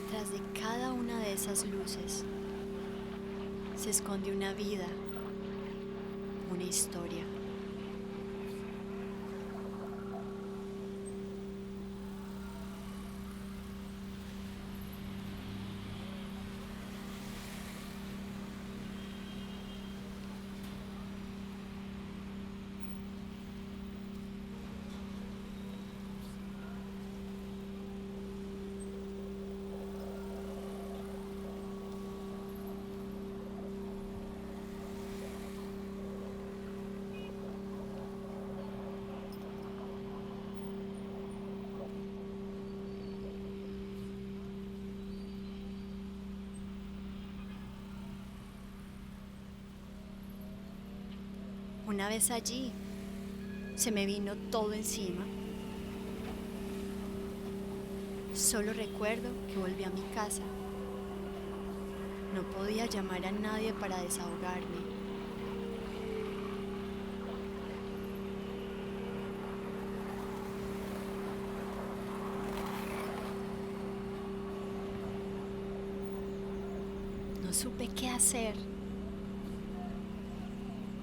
detrás de cada una de esas luces se esconde una vida, una historia. Una vez allí, se me vino todo encima. Solo recuerdo que volví a mi casa. No podía llamar a nadie para desahogarme. No supe qué hacer.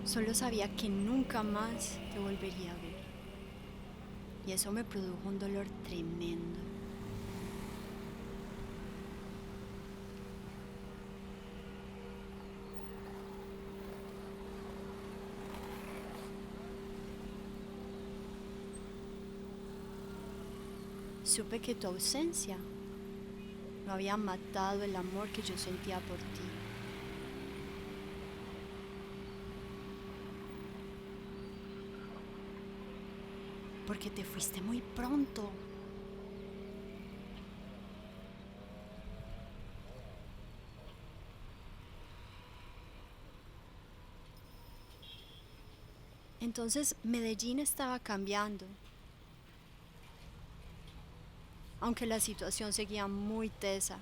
Solo sabía que nunca más te volvería a ver. Y eso me produjo un dolor tremendo. Supe que tu ausencia no había matado el amor que yo sentía por ti. Porque te fuiste muy pronto. Entonces Medellín estaba cambiando. Aunque la situación seguía muy tesa.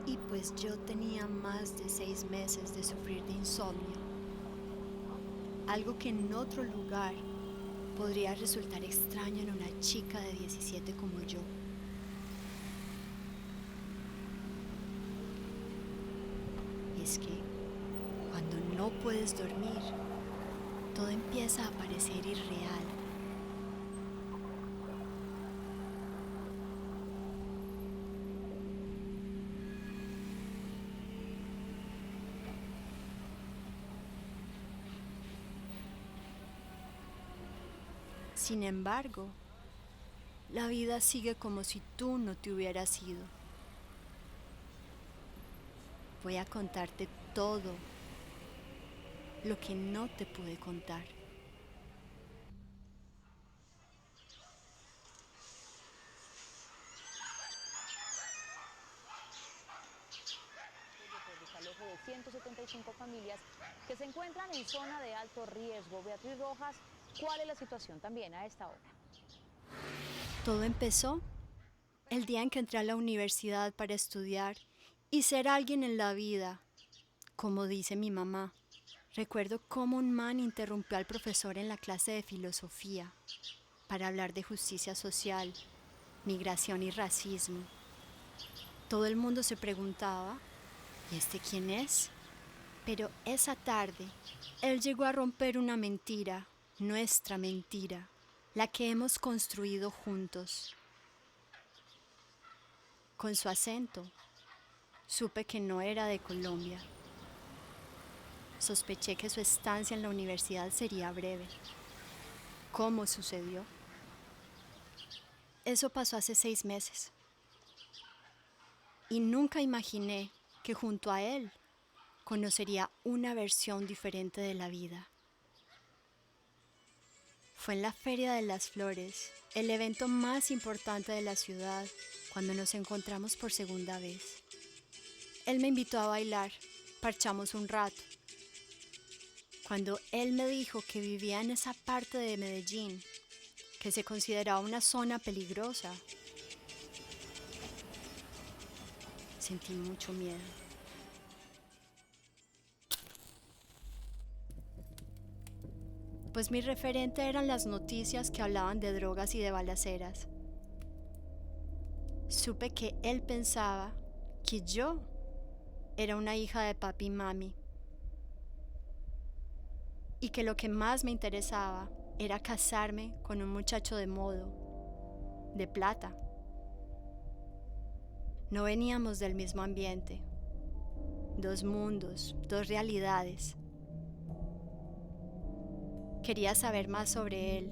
Y pues yo tenía más de 6 meses de sufrir de insomnio. Algo que en otro lugar podría resultar extraño en una chica de 17 como yo. Es que cuando no puedes dormir, todo empieza a parecer irreal. Sin embargo, la vida sigue como si tú no te hubieras ido. Voy a contarte todo lo que no te pude contar. Por desalojo de 175 familias que se encuentran en zona de alto riesgo. Beatriz Rojas, ¿cuál es la situación también a esta hora? Todo empezó el día en que entré a la universidad para estudiar y ser alguien en la vida, como dice mi mamá. Recuerdo cómo un man interrumpió al profesor en la clase de filosofía para hablar de justicia social, migración y racismo. Todo el mundo se preguntaba, ¿y este quién es? Pero esa tarde, él llegó a romper una mentira, nuestra mentira, la que hemos construido juntos. Con su acento, supe que no era de Colombia. Sospeché que su estancia en la universidad sería breve. ¿Cómo sucedió? Eso pasó hace 6 meses. Y nunca imaginé que junto a él conocería una versión diferente de la vida. Fue en la Feria de las Flores, el evento más importante de la ciudad, cuando nos encontramos por segunda vez. Él me invitó a bailar, parchamos un rato. Cuando él me dijo que vivía en esa parte de Medellín, que se consideraba una zona peligrosa, sentí mucho miedo. pues mi referente eran las noticias que hablaban de drogas y de balaceras. Supe que él pensaba que yo era una hija de papi y mami, y que lo que más me interesaba era casarme con un muchacho de modo, de plata. No veníamos del mismo ambiente, dos mundos, dos realidades. Quería saber más sobre él,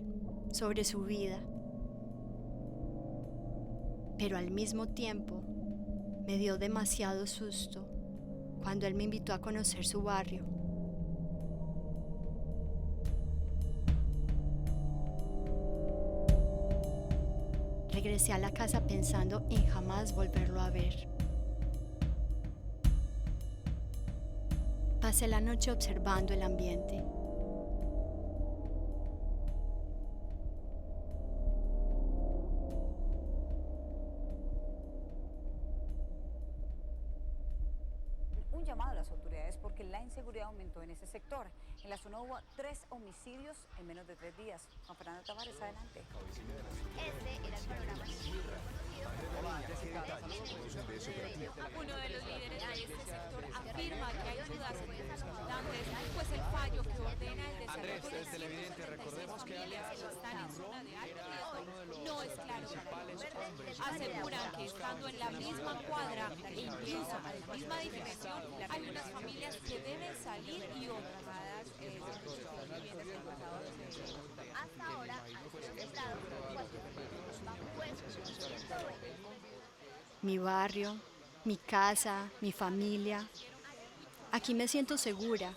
sobre su vida, pero al mismo tiempo me dio demasiado susto cuando él me invitó a conocer su barrio. Regresé a la casa pensando en jamás volverlo a ver. Pasé la noche observando el ambiente. Un llamado a las autoridades porque la inseguridad aumentó en ese sector. En la zona hubo 3 homicidios en menos de 3 días. Juan Fernando Tavares, adelante. Este era el panorama. Uno de los líderes de este sector afirma que ayudas importantes, pues el fallo que ordena el desarrollo de televidente, recordemos que familias que están en zona de alto riesgo no es claro para ellos. Aseguran que estando en la misma cuadra e incluso en la misma edificación hay unas familias que deben salir y otras Hasta ahora han sido citados 4 delitos bajo enjuiciamiento. Mi barrio, mi casa, mi familia. Aquí me siento segura,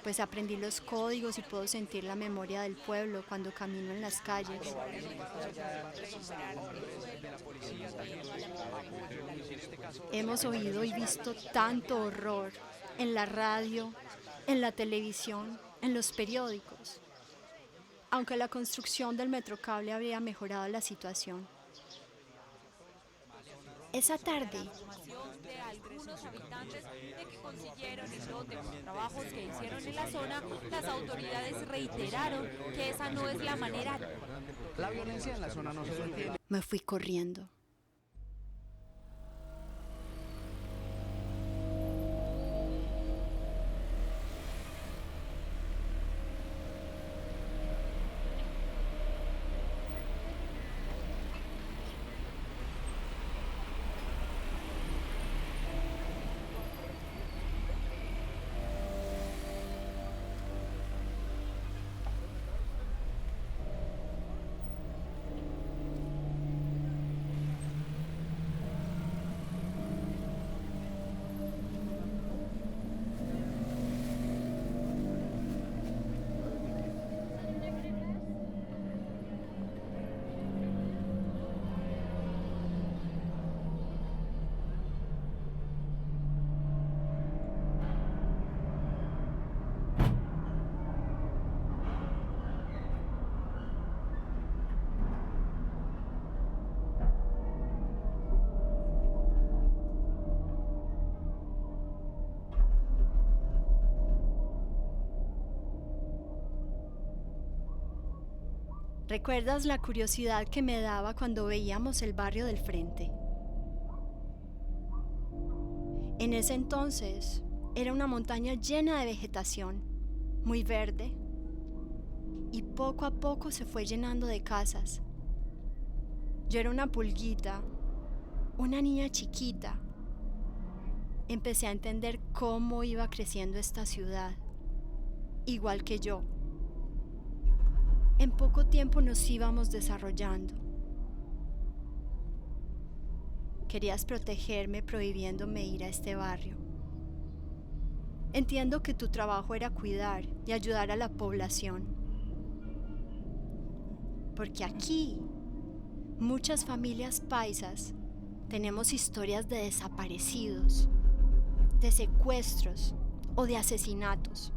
pues aprendí los códigos y puedo sentir la memoria del pueblo cuando camino en las calles. Hemos oído y visto tanto horror en la radio, en la televisión, en los periódicos. Aunque la construcción del metrocable habría mejorado la situación. Esa tarde, de algunos habitantes de que consiguieron el lote por trabajos que hicieron en la zona, las autoridades reiteraron que esa no es la manera. La violencia en la zona no se detiene. me fui corriendo. ¿Recuerdas la curiosidad que me daba cuando veíamos el barrio del frente? En ese entonces era una montaña llena de vegetación, muy verde, y poco a poco se fue llenando de casas. Yo era una pulguita, una niña chiquita. Empecé a entender cómo iba creciendo esta ciudad, igual que yo. En poco tiempo nos íbamos desarrollando. Querías protegerme prohibiéndome ir a este barrio. Entiendo que tu trabajo era cuidar y ayudar a la población. Porque aquí, muchas familias paisas tenemos historias de desaparecidos, de secuestros o de asesinatos.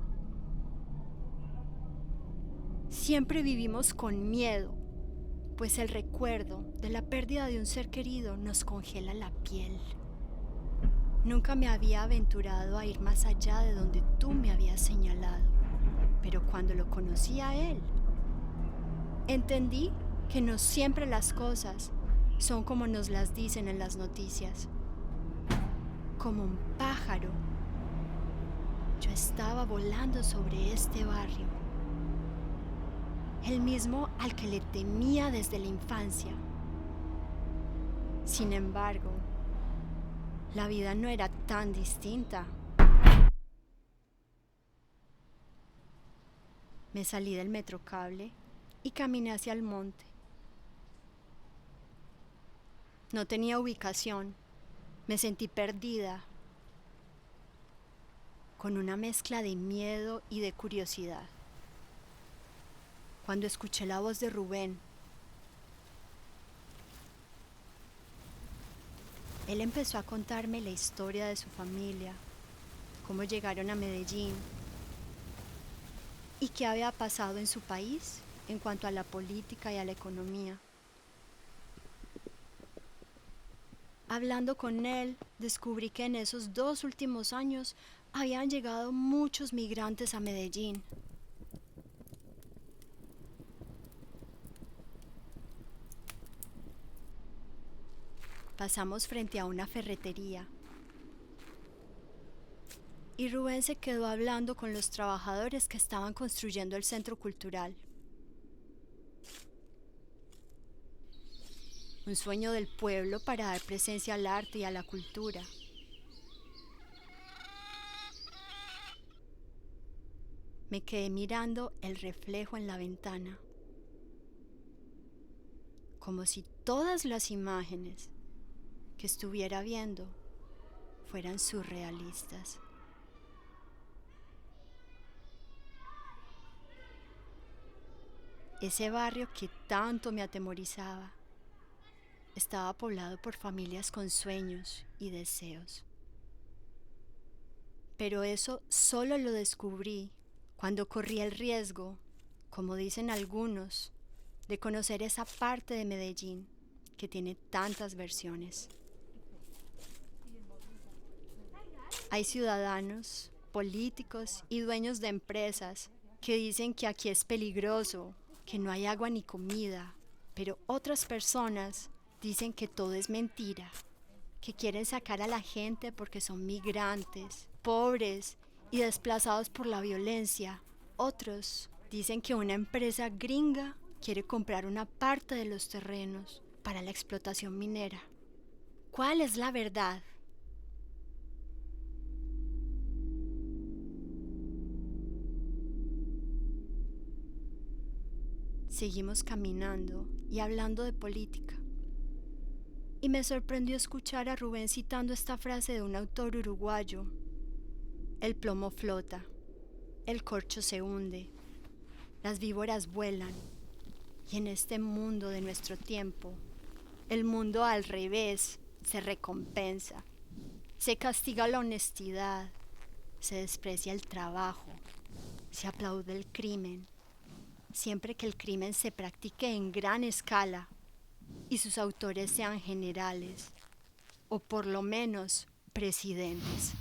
Siempre vivimos con miedo, pues el recuerdo de la pérdida de un ser querido nos congela la piel. Nunca me había aventurado a ir más allá de donde tú me habías señalado. Pero cuando lo conocí a él, entendí que no siempre las cosas son como nos las dicen en las noticias. Como un pájaro, yo estaba volando sobre este barrio, el mismo al que le temía desde la infancia. Sin embargo, la vida no era tan distinta. Me salí del metrocable y caminé hacia el monte. No tenía ubicación, me sentí perdida, con una mezcla de miedo y de curiosidad. Cuando escuché la voz de Rubén, él empezó a contarme la historia de su familia, cómo llegaron a Medellín y qué había pasado en su país en cuanto a la política y a la economía. Hablando con él, descubrí que en esos 2 últimos años habían llegado muchos migrantes a Medellín. Pasamos frente a una ferretería y Rubén se quedó hablando con los trabajadores que estaban construyendo el centro cultural. Un sueño del pueblo para dar presencia al arte y a la cultura. Me quedé mirando el reflejo en la ventana, como si todas las imágenes que estuviera viendo fueran surrealistas. Ese barrio que tanto me atemorizaba estaba poblado por familias con sueños y deseos. Pero eso solo lo descubrí cuando corrí el riesgo, como dicen algunos, de conocer esa parte de Medellín que tiene tantas versiones. Hay ciudadanos, políticos y dueños de empresas que dicen que aquí es peligroso, que no hay agua ni comida, pero otras personas dicen que todo es mentira, que quieren sacar a la gente porque son migrantes, pobres y desplazados por la violencia. Otros dicen que una empresa gringa quiere comprar una parte de los terrenos para la explotación minera. ¿Cuál es la verdad? Seguimos caminando y hablando de política. Y me sorprendió escuchar a Rubén citando esta frase de un autor uruguayo: el plomo flota, el corcho se hunde, las víboras vuelan, y en este mundo de nuestro tiempo, el mundo al revés se recompensa, se castiga la honestidad, se desprecia el trabajo, se aplaude el crimen, siempre que el crimen se practique en gran escala y sus autores sean generales, o por lo menos presidentes.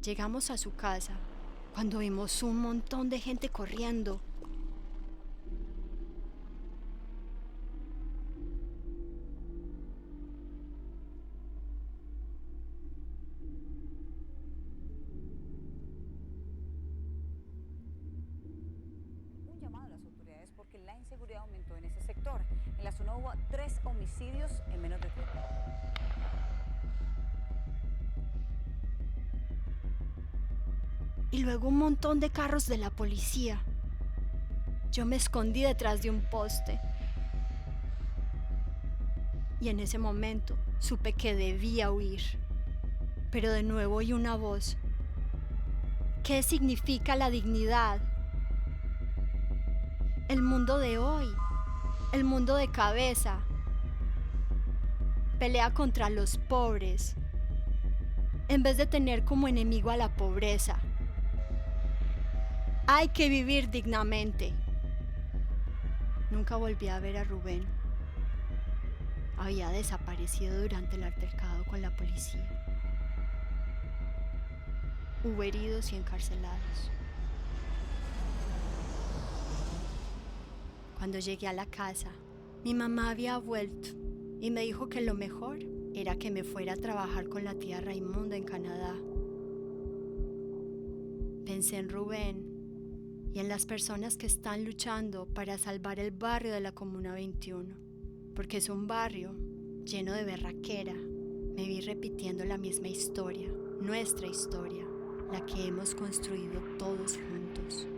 Llegamos a su casa cuando vimos un montón de gente corriendo. Un llamado a las autoridades porque la inseguridad aumentó en ese sector. En la zona hubo 3 homicidios en menos de 3 días. Y luego un montón de carros de la policía. Yo me escondí detrás de un poste. Y en ese momento supe que debía huir. Pero de nuevo oí una voz. ¿Qué significa la dignidad? El mundo de hoy, el mundo de cabeza, pelea contra los pobres, en vez de tener como enemigo a la pobreza. Hay que vivir dignamente. Nunca volví a ver a Rubén. Había desaparecido durante el altercado con la policía. Hubo heridos y encarcelados. Cuando llegué a la casa, mi mamá había vuelto y me dijo que lo mejor era que me fuera a trabajar con la tía Raimunda en Canadá. Pensé en Rubén y en las personas que están luchando para salvar el barrio de la Comuna 21, porque es un barrio lleno de berraquera. Me vi repitiendo la misma historia, nuestra historia, la que hemos construido todos juntos.